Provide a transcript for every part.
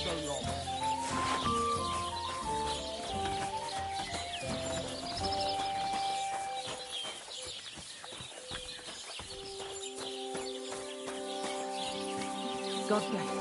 so long. God bless.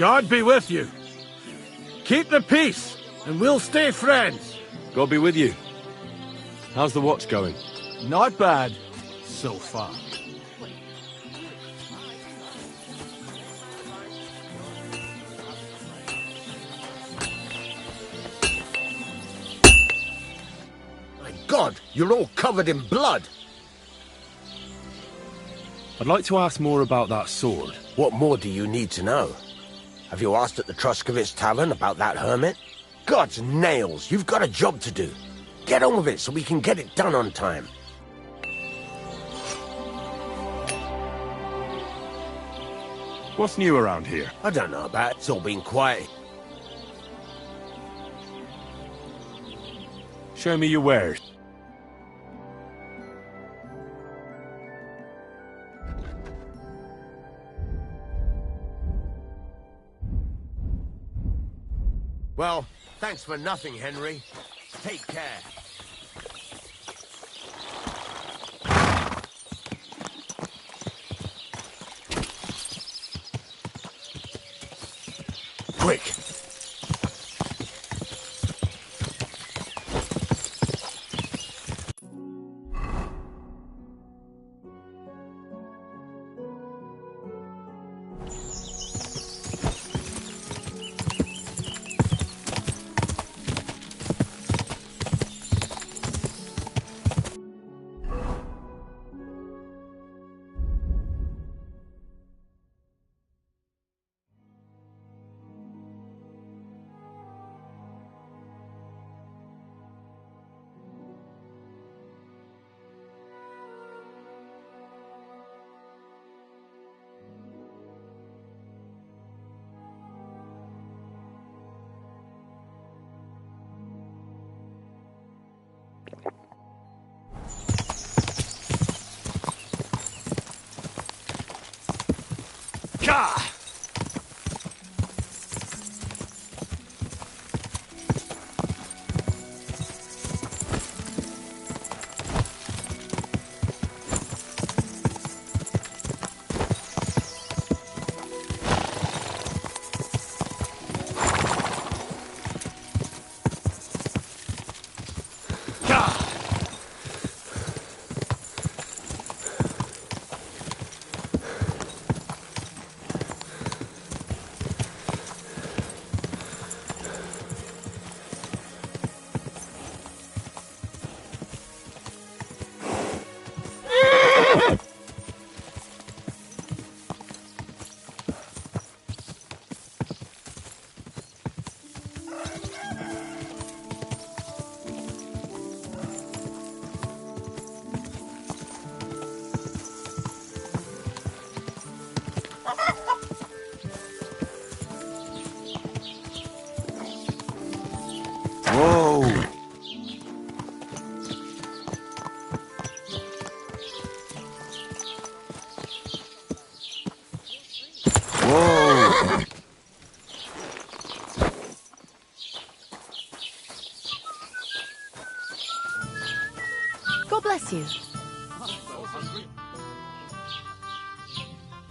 God be with you. Keep the peace, and we'll stay friends. God be with you. How's the watch going? Not bad, so far. My God, you're all covered in blood. I'd like to ask more about that sword. What more do you need to know? Have you asked at the Truskovitz Tavern about that hermit? God's nails, you've got a job to do. Get on with it so we can get it done on time. What's new around here? I don't know about it. It's all been quiet. Show me your wares. Well, thanks for nothing, Henry. Take care. Quick!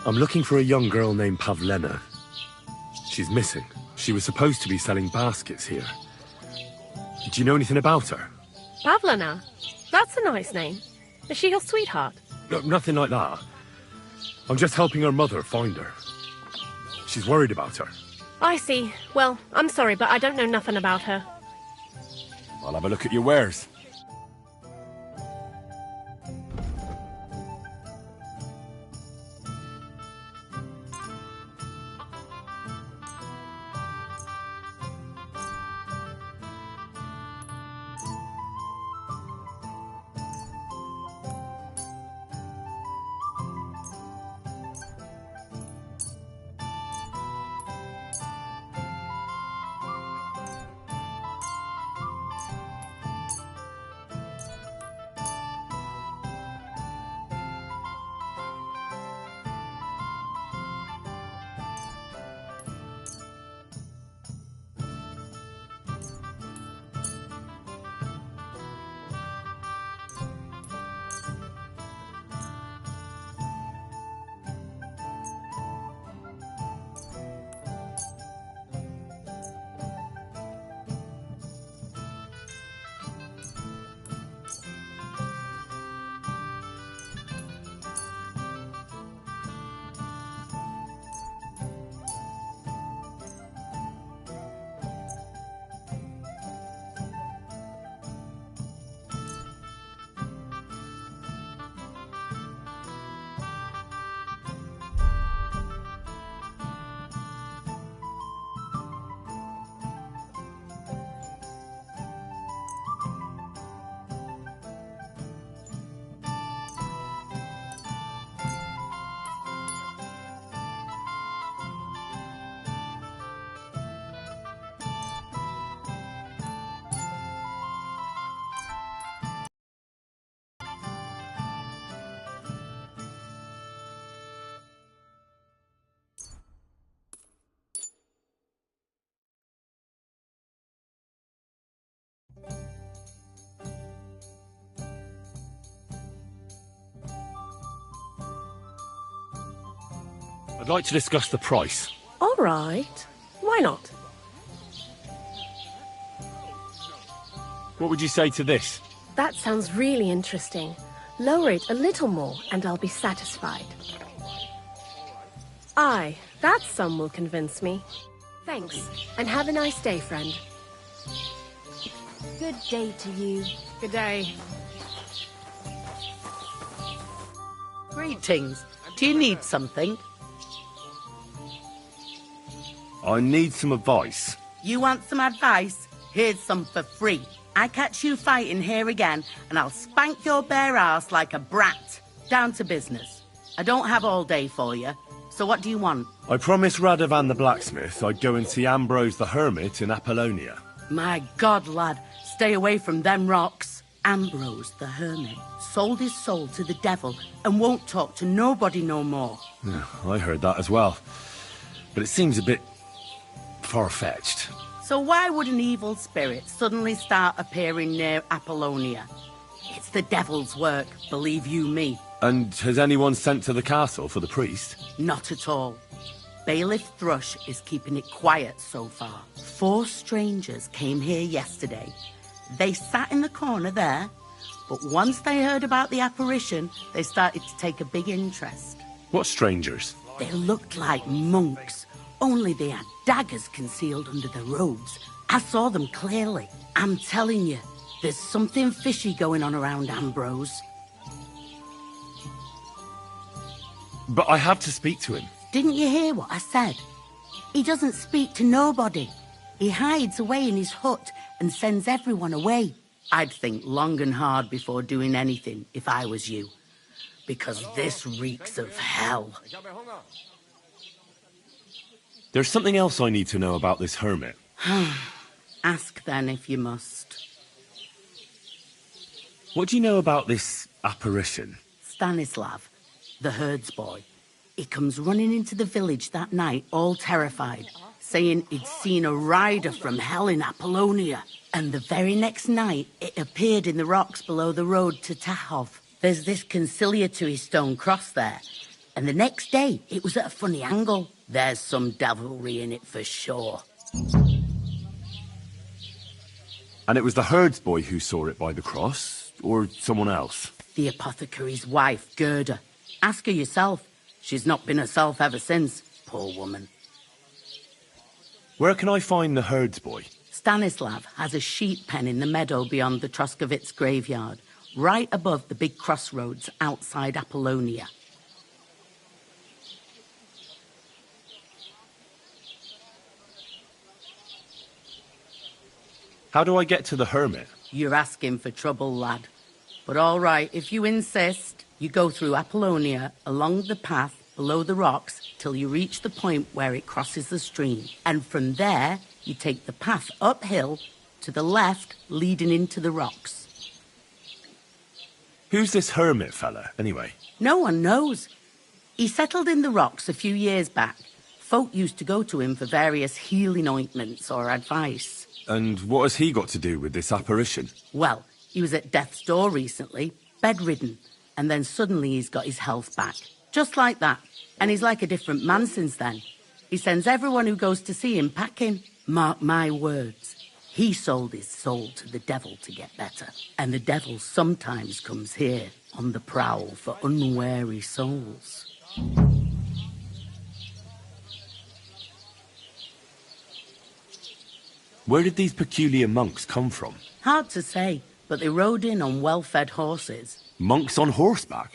I'm looking for a young girl named Pavlena. She's missing. She was supposed to be selling baskets here. Do you know anything about her? Pavlena? That's a nice name. Is she your sweetheart? No, nothing like that. I'm just helping her mother find her. She's worried about her. I see. Well, I'm sorry, but I don't know nothing about her. I'll have a look at your wares. I'd like to discuss the price. All right. Why not? What would you say to this? That sounds really interesting. Lower it a little more and I'll be satisfied. Aye, that sum will convince me. Thanks, and have a nice day, friend. Good day to you. Good day. Greetings. Do you need something? I need some advice. You want some advice? Here's some for free. I catch you fighting here again, and I'll spank your bare ass like a brat. Down to business. I don't have all day for you, so what do you want? I promised Radovan the blacksmith I'd go and see Ambrose the hermit in Apollonia. My God, lad, stay away from them rocks. Ambrose the hermit sold his soul to the devil and won't talk to nobody no more. Yeah, I heard that as well. But it seems a bit far-fetched. So why would an evil spirit suddenly start appearing near Apollonia? It's the devil's work, believe you me. And has anyone sent to the castle for the priest? Not at all. Bailiff Thrush is keeping it quiet so far. 4 strangers came here yesterday. They sat in the corner there, but once they heard about the apparition, they started to take a big interest. What strangers? They looked like monks, only they had daggers concealed under their robes. I saw them clearly. I'm telling you, there's something fishy going on around Ambrose. But I have to speak to him. Didn't you hear what I said? He doesn't speak to nobody. He hides away in his hut and sends everyone away. I'd think long and hard before doing anything if I was you. Because this reeks of hell. There's something else I need to know about this hermit. Ask then if you must. What do you know about this apparition? Stanislav, the herds boy. He comes running into the village that night, all terrified, saying he'd seen a rider from hell in Apollonia. And the very next night, it appeared in the rocks below the road to Tahov. There's this conciliatory stone cross there, and the next day it was at a funny angle. There's some devilry in it for sure. And it was the herdsboy who saw it by the cross, or someone else? The apothecary's wife, Gerda. Ask her yourself. She's not been herself ever since, poor woman. Where can I find the herdsboy? Stanislav has a sheep pen in the meadow beyond the Troskovitz graveyard, right above the big crossroads outside Apollonia. How do I get to the hermit? You're asking for trouble, lad. But all right, if you insist, you go through Apollonia, along the path below the rocks, till you reach the point where it crosses the stream. And from there, you take the path uphill to the left, leading into the rocks. Who's this hermit fella, anyway? No one knows. He settled in the rocks a few years back. Folk used to go to him for various healing ointments or advice. And what has he got to do with this apparition? Well, he was at death's door recently, bedridden, and then suddenly he's got his health back. Just like that. And he's like a different man since then. He sends everyone who goes to see him packing. Mark my words. He sold his soul to the devil to get better. And the devil sometimes comes here on the prowl for unwary souls. Where did these peculiar monks come from? Hard to say, but they rode in on well-fed horses. Monks on horseback?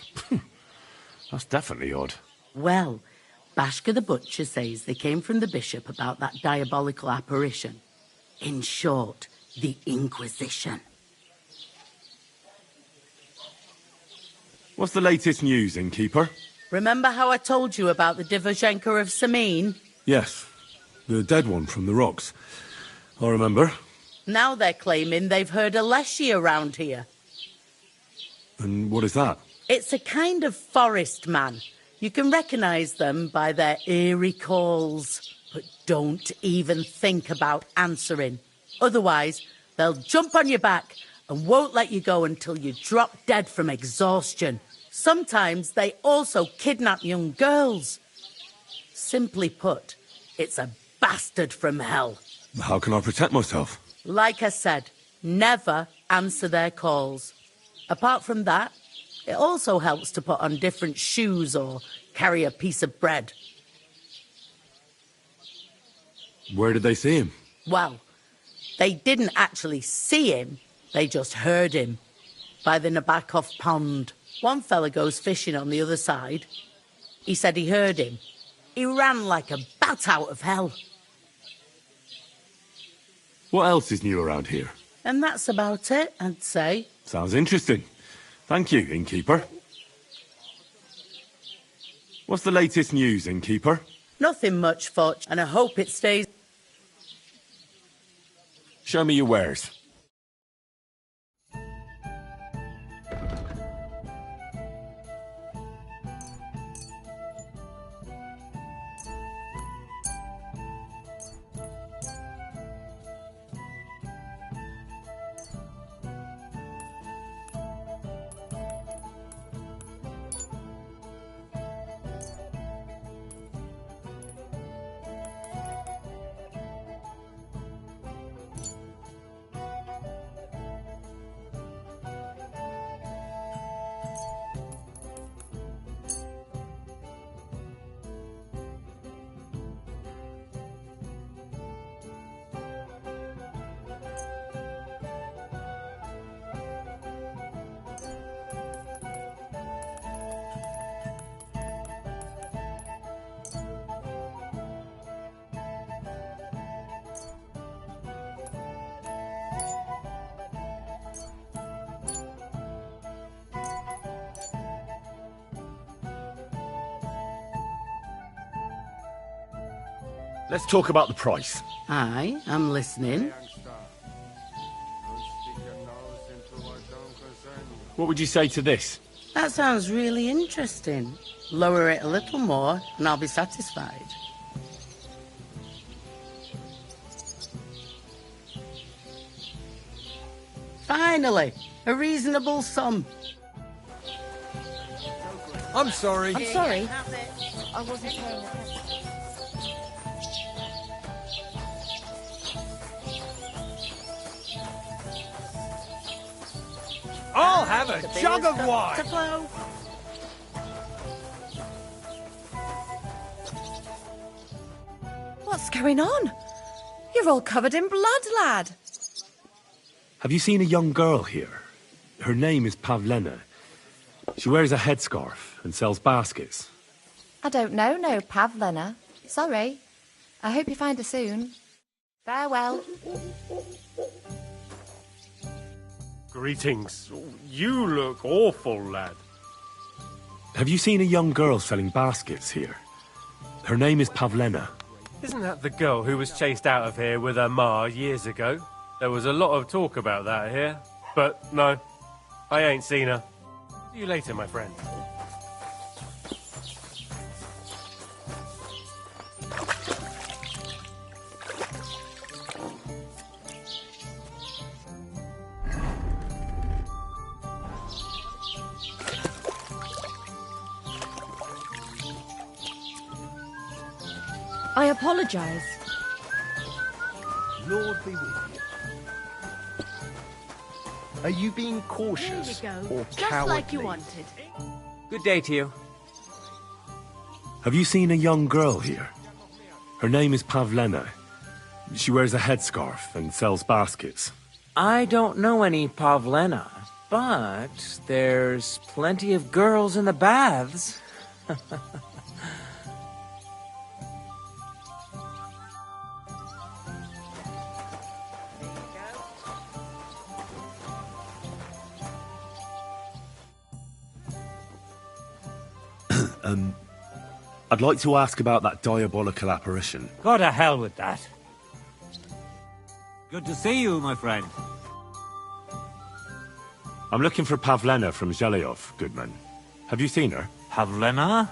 That's definitely odd. Well, Bashka the butcher says they came from the bishop about that diabolical apparition. In short, the Inquisition. What's the latest news, innkeeper? Remember how I told you about the Divoshenko of Samin? Yes, the dead one from the rocks. I remember. Now they're claiming they've heard a leshy around here. And what is that? It's a kind of forest man. You can recognize them by their eerie calls, but don't even think about answering. Otherwise, they'll jump on your back and won't let you go until you drop dead from exhaustion. Sometimes they also kidnap young girls. Simply put, it's a bastard from hell. How can I protect myself? Like I said, never answer their calls. Apart from that, it also helps to put on different shoes or carry a piece of bread. Where did they see him? Well, they didn't actually see him, they just heard him. By the Nabokov pond. One fella goes fishing on the other side. He said he heard him. He ran like a bat out of hell. What else is new around here? And that's about it, I'd say. Sounds interesting. Thank you, innkeeper. What's the latest news, innkeeper? Nothing much, Fudge, and I hope it stays. Show me your wares. Let's talk about the price. Aye, I'm listening. What would you say to this? That sounds really interesting. Lower it a little more, and I'll be satisfied. Finally, a reasonable sum. I'm sorry. I'm sorry. I wasn't paying attention. I'll have a jug of wine. What's going on? You're all covered in blood, lad. Have you seen a young girl here? Her name is Pavlena. She wears a headscarf and sells baskets. I don't know no Pavlena. Sorry. I hope you find her soon. Farewell. Greetings. You look awful, lad. Have you seen a young girl selling baskets here? Her name is Pavlena. Isn't that the girl who was chased out of here with her ma years ago? There was a lot of talk about that here. But no, I ain't seen her. See you later, my friend. I apologise. Lord be with you. Are you being cautious There you go. or Just cowardly? like you wanted. Good day to you. Have you seen a young girl here? Her name is Pavlena. She wears a headscarf and sells baskets. I don't know any Pavlena, but there's plenty of girls in the baths. I'd like to ask about that diabolical apparition. Go to hell with that. Good to see you, my friend. I'm looking for Pavlena from Zhelyov, Goodman. Have you seen her? Pavlena?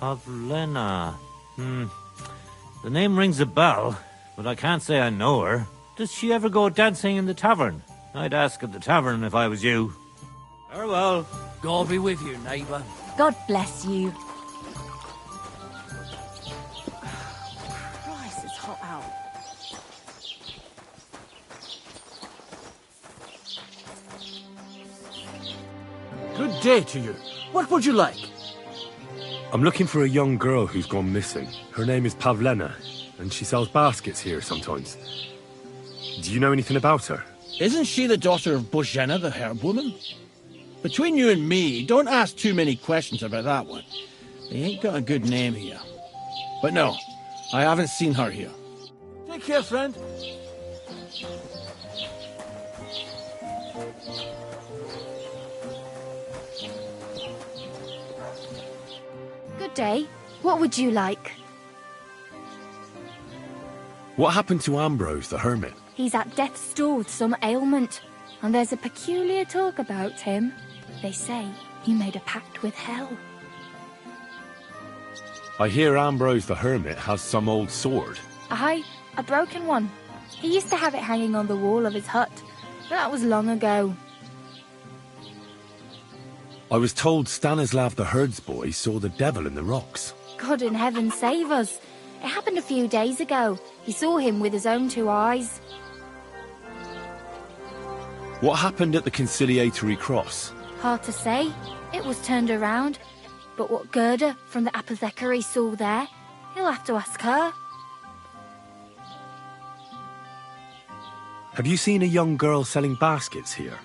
Pavlena. The name rings a bell, but I can't say I know her. Does she ever go dancing in the tavern? I'd ask at the tavern if I was you. Farewell. God be with you, neighbour. God bless you. Christ, it's hot out. Good day to you. What would you like? I'm looking for a young girl who's gone missing. Her name is Pavlena, and she sells baskets here sometimes. Do you know anything about her? Isn't she the daughter of Bozhena, the herb woman? Between you and me, don't ask too many questions about that one. They ain't got a good name here. But no, I haven't seen her here. Take care, friend. Good day. What would you like? What happened to Ambrose the Hermit? He's at death's door with some ailment, and there's a peculiar talk about him. They say he made a pact with hell. I hear Ambrose the Hermit has some old sword. Aye, a broken one. He used to have it hanging on the wall of his hut, but that was long ago. I was told Stanislav the herdsboy saw the devil in the rocks. God in heaven save us. It happened a few days ago. He saw him with his own 2 eyes. What happened at the conciliatory cross? Hard to say. It was turned around. But what Gerda from the apothecary saw there, he'll have to ask her. Have you seen a young girl selling baskets here?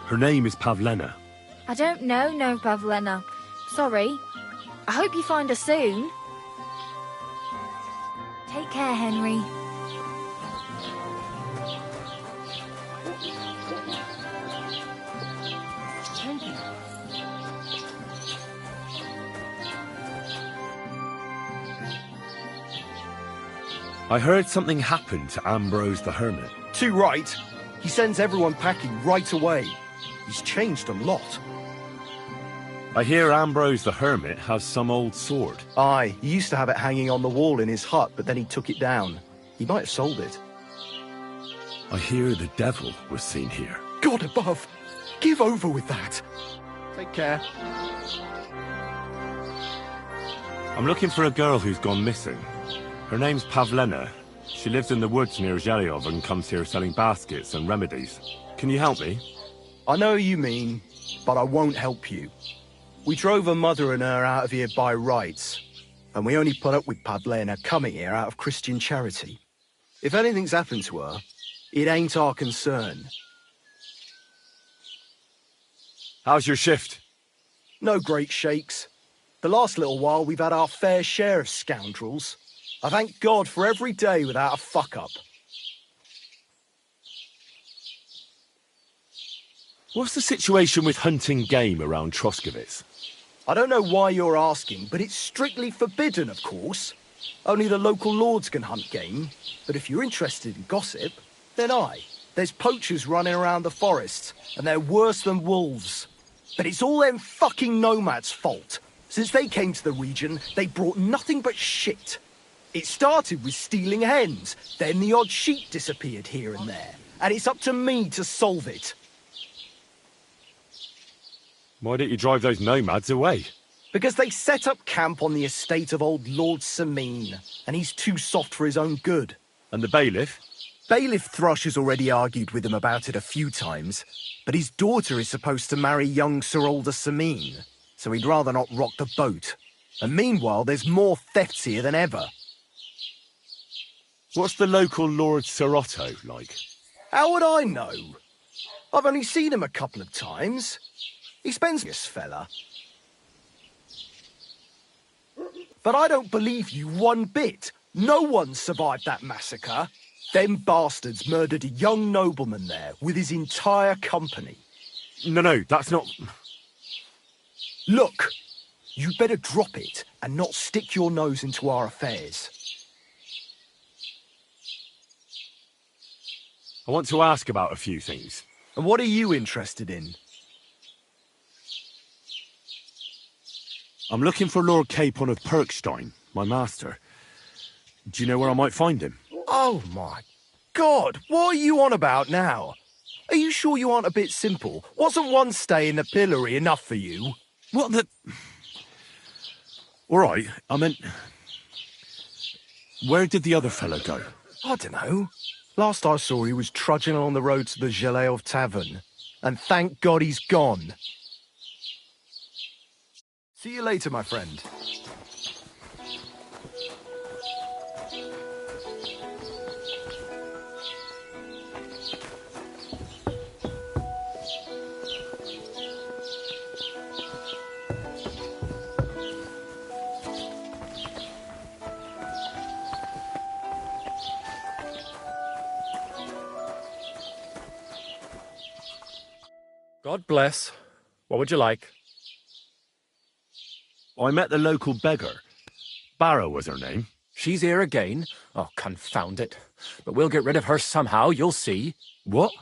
Her name is Pavlena. I don't know no Pavlena. Sorry. I hope you find her soon. Take care, Henry. I heard something happened to Ambrose the Hermit. Too right. He sends everyone packing right away. He's changed a lot. I hear Ambrose the Hermit has some old sword. Aye, he used to have it hanging on the wall in his hut, but then he took it down. He might have sold it. I hear the devil was seen here. God above! Give over with that! Take care. I'm looking for a girl who's gone missing. Her name's Pavlena. She lives in the woods near Zhelyov and comes here selling baskets and remedies. Can you help me? I know what you mean, but I won't help you. We drove her mother and her out of here by rights, and we only put up with Pavlena coming here out of Christian charity. If anything's happened to her, it ain't our concern. How's your shift? No great shakes. The last little while we've had our fair share of scoundrels. I thank God for every day without a fuck-up. What's the situation with hunting game around Troskovitz? I don't know why you're asking, but it's strictly forbidden, of course. Only the local lords can hunt game. But if you're interested in gossip, then there's poachers running around the forests, and they're worse than wolves. But it's all them fucking nomads' fault. Since they came to the region, they brought nothing but shit. It started with stealing hens, then the odd sheep disappeared here and there, and it's up to me to solve it. Why don't you drive those nomads away? Because they set up camp on the estate of old Lord Samine, and he's too soft for his own good. And the bailiff? Bailiff Thrush has already argued with him about it a few times, but his daughter is supposed to marry young Sir Alder Samine, so he'd rather not rock the boat. And meanwhile, there's more thefts here than ever. What's the local Lord Sir Otto like? How would I know? I've only seen him a couple of times. He spends this fella. But I don't believe you one bit. No one survived that massacre. Them bastards murdered a young nobleman there with his entire company. No, that's not... Look, you'd better drop it and not stick your nose into our affairs. I want to ask about a few things. And what are you interested in? I'm looking for Lord Capon of Perkstein, my master. Do you know where I might find him? Oh my God, what are you on about now? Are you sure you aren't a bit simple? Wasn't one stay in the pillory enough for you? What the... All right, I meant... Where did the other fellow go? I don't know. Last I saw he was trudging along the road to the Zhelyov tavern. And thank God he's gone. See you later, my friend. God bless. What would you like? I met the local beggar. Barrow was her name. She's here again? Oh, confound it. But we'll get rid of her somehow, you'll see. What?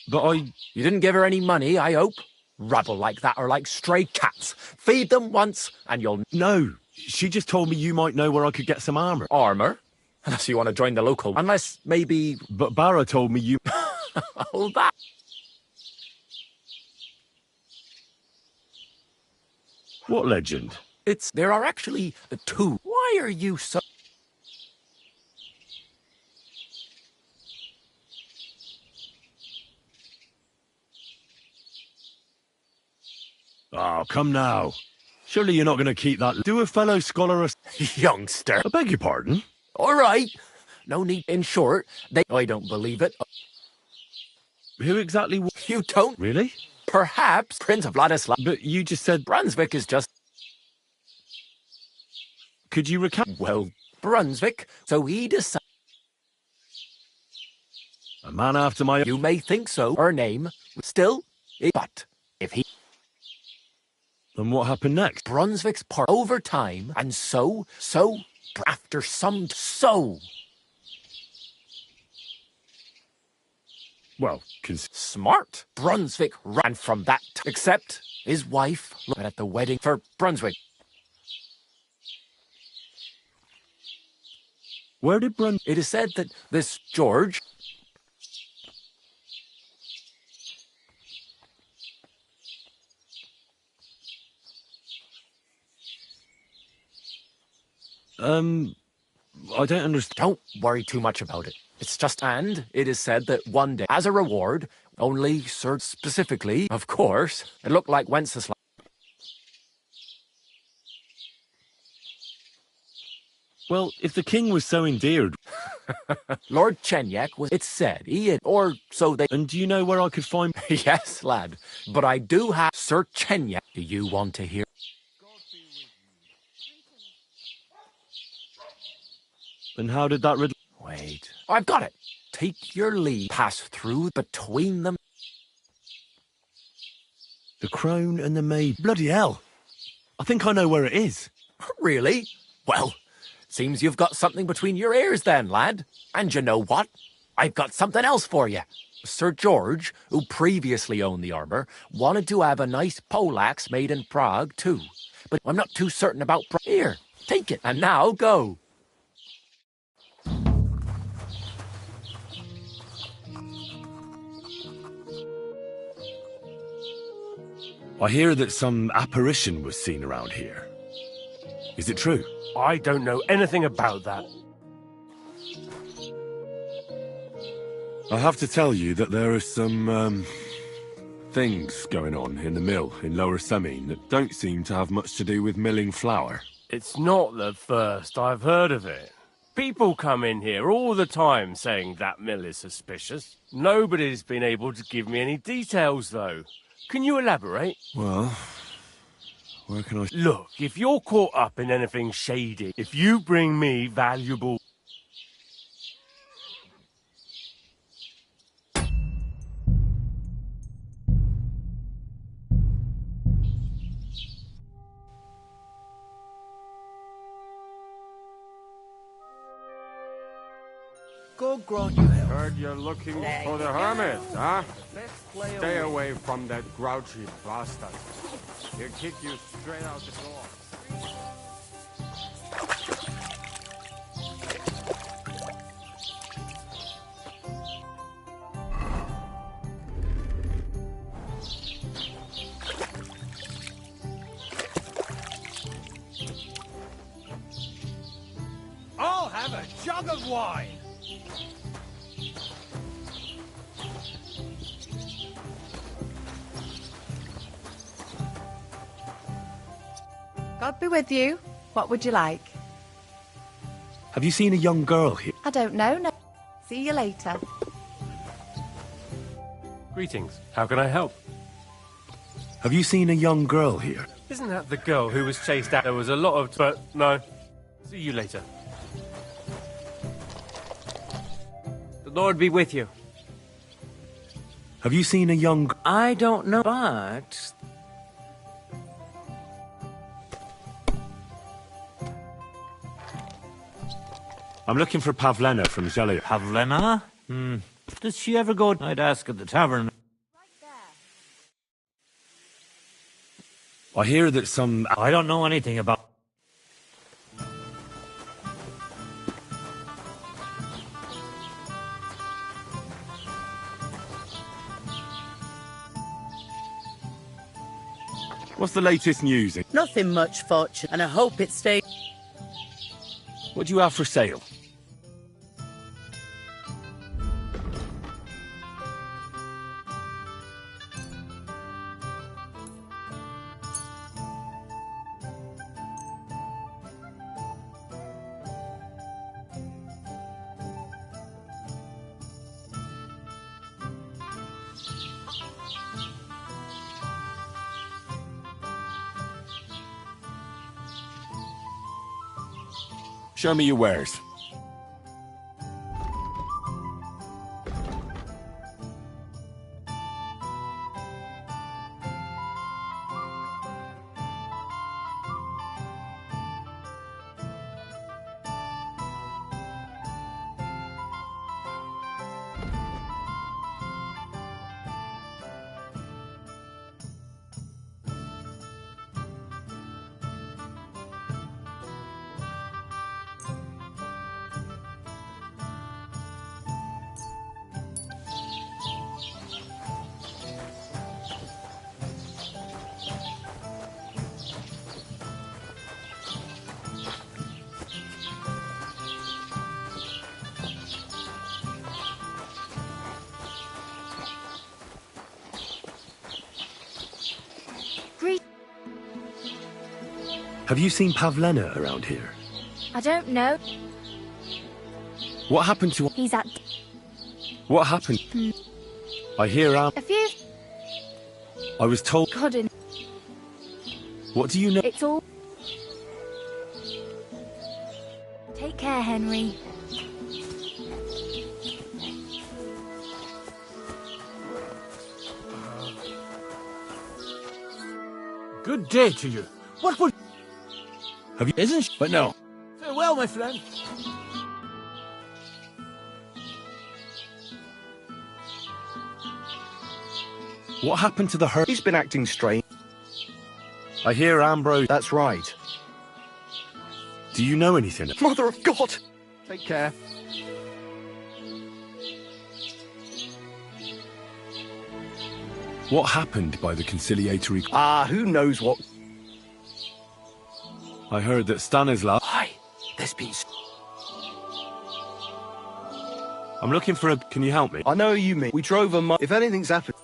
But You didn't give her any money, I hope? Rabble like that are like stray cats. Feed them once, and you'll... No, she just told me you might know where I could get some armour. Armour? Unless you want to join the local... Unless, maybe... But Barrow told me you... Oh, that... What legend? There are actually two. Why are you so... Oh, come now. Surely you're not going to keep that... Do a fellow scholar a... Youngster. I beg your pardon? All right. No need... In short, I don't believe it. Who exactly... You don't... Really? Perhaps Prince Vladislav... But you just said... Brunswick is just... Could you recount... Well, Brunswick, so he decided... A man after my... You may think so, her name, still, but if he... Then what happened next? Brunswick's part over time, and so, after some... Well, Smart. Brunswick ran from that, except his wife went at the wedding for Brunswick. Where did It is said that this George... I don't understand. Don't worry too much about it. It's just, and it is said that one day, as a reward, only Sir specifically, of course, it looked like Wenceslas. Well, if the king was so endeared... Lord Chenyek was, it said, he had, or so they... And do you know where I could find... Yes, lad, but I do have Sir Chenyek. Do you want to hear? And how did that... Wait, I've got it. Take your leave, pass through between them. The crone and the maid. Bloody hell. I think I know where it is. Really? Well, seems you've got something between your ears then, lad. And you know what? I've got something else for you. Sir George, who previously owned the armour, wanted to have a nice poleaxe made in Prague too. But I'm not too certain about... Here, take it, and now go. I hear that some apparition was seen around here. Is it true? I don't know anything about that. I have to tell you that there are some, things going on in the mill in Lower Semine that don't seem to have much to do with milling flour. It's not the first I've heard of it. People come in here all the time saying that mill is suspicious. Nobody's been able to give me any details, though. Can you elaborate? Well, where can I... Look, if you're caught up in anything shady, if you bring me valuable... Go grunt. Heard you're looking for the hermit, huh? Stay away from that grouchy bastard. He'll kick you straight out the door. I'll have a jug of wine. God be with you. What would you like? Have you seen a young girl here? I don't know. No. See you later. Greetings. How can I help? Have you seen a young girl here? Isn't that the girl who was chased out? There was a lot of... But, no. See you later. The Lord be with you. Have you seen a young... I don't know, but... I'm looking for Pavlena from Zellia. Pavlena? Does she ever go... I'd ask at the tavern. I hear that some... I don't know anything about... What's the latest news? Nothing much, fortune, and I hope it stays. What do you have for sale? Show me your wares. Have you seen Pavlena around here? I don't know. What happened to... He's at... What happened? I hear A few... I was told... Couldn't. What do you know? It's all... Take care, Henry. Good day to you. What would... Have you... Isn't she? But no. Farewell, my friend. What happened to the her... He's been acting strange. I hear Ambrose... That's right. Do you know anything? Mother of God! Take care. What happened by the conciliatory... Who knows what... I heard that Stanislav... Hi, there's been... I'm looking for a... Can you help me? I know you mean. We drove a If anything's happened...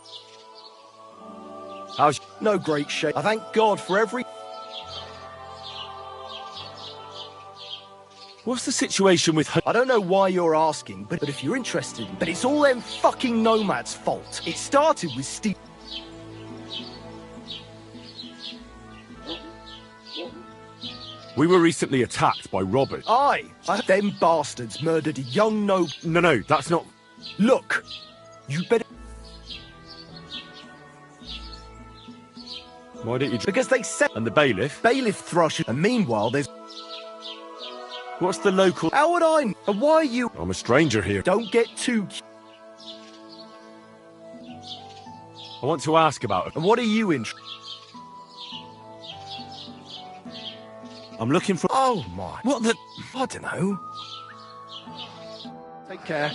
How's... No great shape. I thank God for every... What's the situation with her? I don't know why you're asking, but if you're interested... But it's all them fucking nomads' fault. It started with Steve... We were recently attacked by robbers. Aye, them bastards murdered a young noble... No, that's not... Look, you better... Why don't you... Because they said... And the bailiff? Bailiff Thrush, and meanwhile there's... What's the local... How would I know? And why are you... I'm a stranger here. Don't get too... I want to ask about it. And what are you in... I'm looking for... Oh, my... What the... I don't know. Take care.